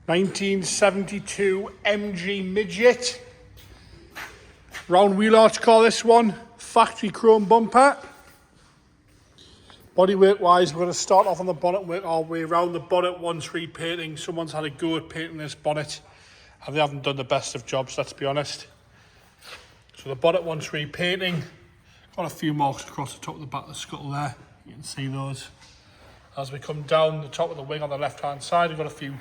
1972 MG Midget. Round wheel arch car, this one. Factory chrome bumper. Bodywork wise, we're going to start off on the bonnet and work our way around. The bonnet wants repainting. Someone's had a go at painting this bonnet and they haven't done the best of jobs, let's be honest. So the bonnet wants repainting. Got a few marks across the top of the back of the scuttle there. You can see those. As we come down the top of the wing on the left hand side, we've got a few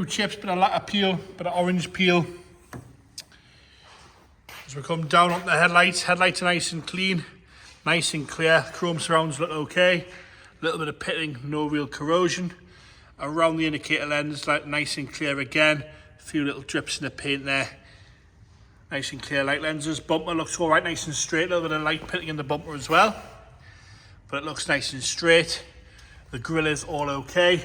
chips, bit of lacquer peel, bit of orange peel. As we come down onto the headlights are nice and clean. Nice and clear, chrome surrounds look okay. A little bit of pitting, no real corrosion. Around the indicator lens, like nice and clear again. A few little drips in the paint there. Nice and clear light lenses. Bumper looks all right, nice and straight. A little bit of light pitting in the bumper as well. But it looks nice and straight. The grille is all okay.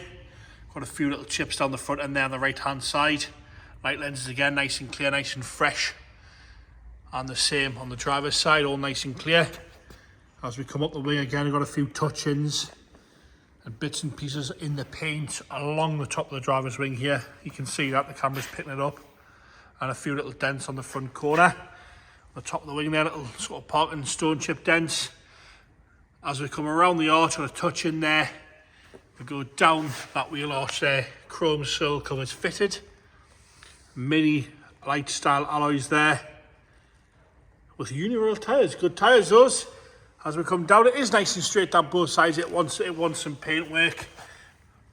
Got a few little chips down the front and there on the right hand side. Light lenses again, nice and clear, nice and fresh. And the same on the driver's side, all nice and clear. As we come up the wing again, we've got a few touch-ins and bits and pieces in the paint along the top of the driver's wing here. You can see that the camera's picking it up. And a few little dents on the front corner. On the top of the wing there, little sort of parking stone chip dents. As we come around the arch, got a touch in there. We go down that wheel arch there, chrome sole covers fitted. Mini light style alloys there. With uniroyal tyres, good tyres those. As we come down, it is nice and straight down both sides. It wants some paint work.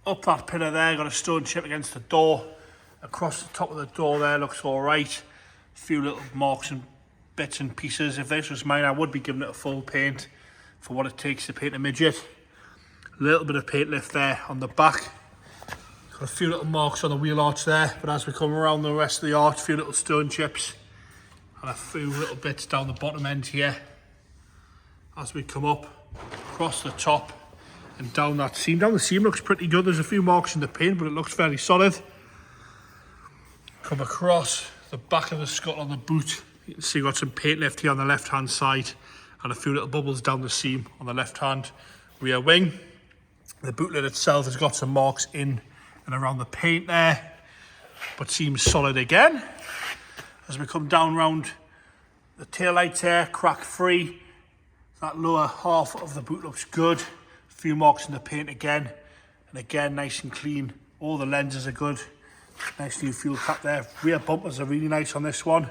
Up that pillar there, got a stone chip against the door. Across the top of the door there, looks all right. A few little marks and bits and pieces. If this was mine, I would be giving it a full paint for what it takes to paint a Midget. A little bit of paint lift there on the back. Got a few little marks on the wheel arch there, but as we come around the rest of the arch, a few little stone chips and a few little bits down the bottom end here. As we come up across the top and down that seam. Down the seam looks pretty good. There's a few marks in the paint, but it looks fairly solid. Come across the back of the scuttle on the boot. You can see we've got some paint left here on the left hand side and a few little bubbles down the seam on the left hand rear wing. The boot lid itself has got some marks in and around the paint there, but seems solid again. As we come down round the tail lights here, crack free. That lower half of the boot looks good. A few marks in the paint again, and again nice and clean. All the lenses are good. Nice new fuel cap there. Rear bumpers are really nice on this one.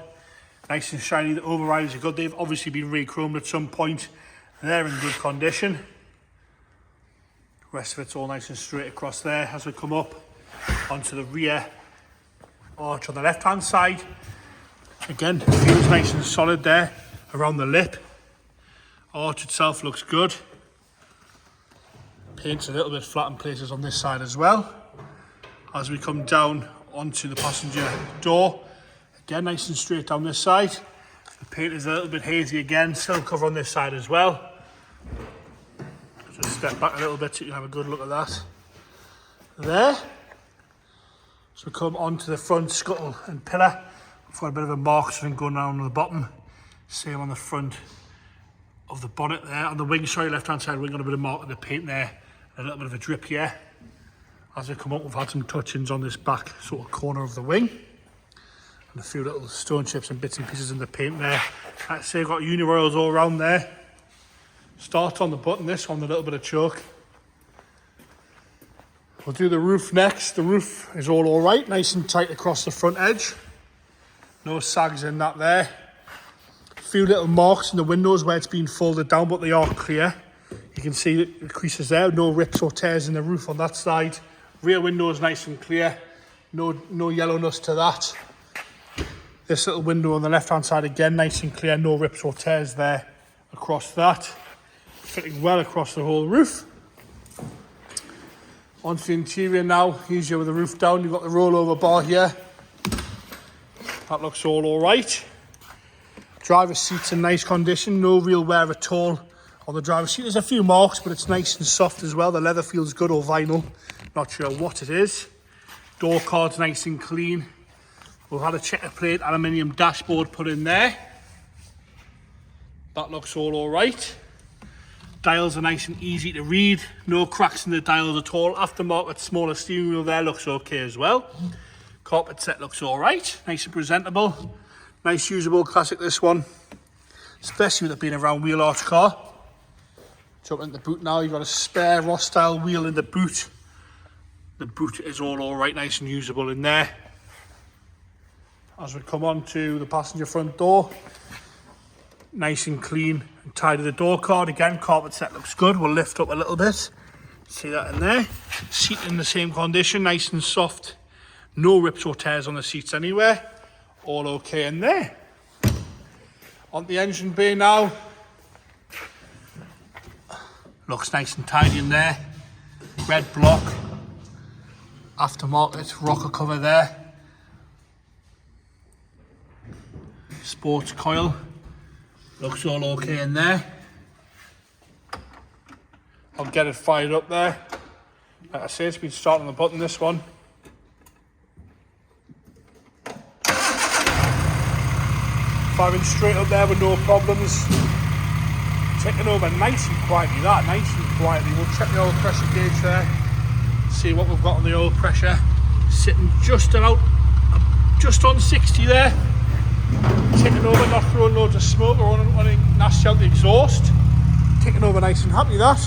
Nice and shiny. The overriders are good. They've obviously been re-chromed at some point. They're in good condition. The rest of it's all nice and straight across there. As we come up onto the rear arch on the left hand side, again feels nice and solid there around the lip. Arch itself looks good. Paint's a little bit flat in places on this side as well. As we come down onto the passenger door, again nice and straight down this side. The paint is a little bit hazy again, still cover on this side as well. Just step back a little bit so you can have a good look at that. There. So we come onto the front scuttle and pillar. We've got a bit of a mark going down on the bottom. Same on the front of the bonnet there. On the wing, sorry, left hand side wing, got a bit of mark in the paint there. A little bit of a drip here. As we come up, we've had some touch-ins on this back sort of corner of the wing. And a few little stone chips and bits and pieces in the paint there. Like I say, I've got uniroyals all around there. Start on the button, this one, a little bit of choke. We'll do the roof next. The roof is all right, nice and tight across the front edge. No sags in that there. A few little marks in the windows where it's been folded down, but they are clear. You can see the creases there, no rips or tears in the roof on that side. Rear window is nice and clear, no yellowness to that. This little window on the left hand side again, nice and clear, no rips or tears there across that. Fitting well across the whole roof. Onto the interior now, easier with the roof down. You've got the rollover bar here. That looks all right. Driver's seat's in nice condition, no real wear at all on the driver's seat. There's a few marks, but it's nice and soft as well. The leather feels good, or vinyl. Not sure what it is. Door card's nice and clean. We've had a checker plate aluminium dashboard put in there. That looks all right. Dials are nice and easy to read. No cracks in the dials at all. Aftermarket smaller steering wheel there looks okay as well. Carpet set looks all right. Nice and presentable. Nice usable classic this one. Especially with it being a round wheel arch car. Jump into the boot now. You've got a spare Ross style wheel in the boot. The boot is all right, nice and usable in there. As we come on to the passenger front door, nice and clean and tidy the door card. Again, carpet set looks good. We'll lift up a little bit. See that in there. Seat in the same condition, nice and soft. No rips or tears on the seats anywhere. All okay in there. On the engine bay now. Looks nice and tidy in there. Red block. Aftermarket rocker cover there. Sports coil. Looks all okay in there. I'll get it fired up there. Like I say, it's been starting on the button, this one. Firing straight up there with no problems. Ticking over nice and quietly, nice and quietly. We'll check the oil pressure gauge there. See what we've got on the oil pressure. Sitting just on 60 there. Ticking over, not throwing loads of smoke or running nasty out the exhaust. Ticking over nice and happy, that.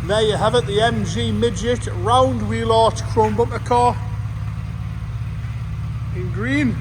And there you have it, the MG Midget round wheel arch chrome bumper car in green.